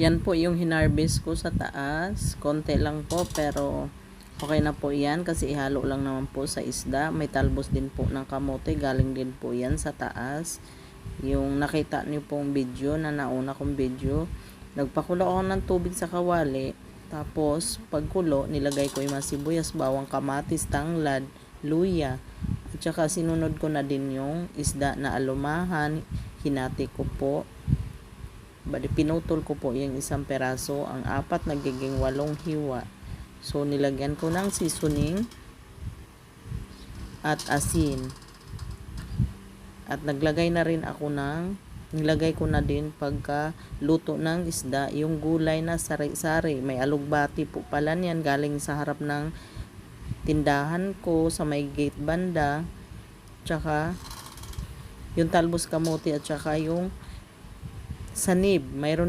Yan po yung hinarvest ko sa taas. Konti lang po pero okay na po yan kasi ihalo lang naman po sa isda. May talbos din po ng kamote. Galing din po yan sa taas. Yung nakita niyo pong video na nauna kong video. Nagpakulo ako ng tubig sa kawali. Tapos pagkulo, nilagay ko yung mga sibuyas, bawang, kamatis, tanglad, luya. At saka sinunod ko na din yung isda na alumahan. Hinati ko po. Bali, pinutol ko po yung isang peraso. Ang apat nagiging 8 hiwa. So, nilagyan ko ng seasoning at asin. At nilagay ko na din pagka luto ng isda, yung gulay na sari-sari. May alugbati po pala niyan galing sa harap ng tindahan ko sa may gate banda. Tsaka, yung talbos kamote at tsaka yung sanib. Mayroon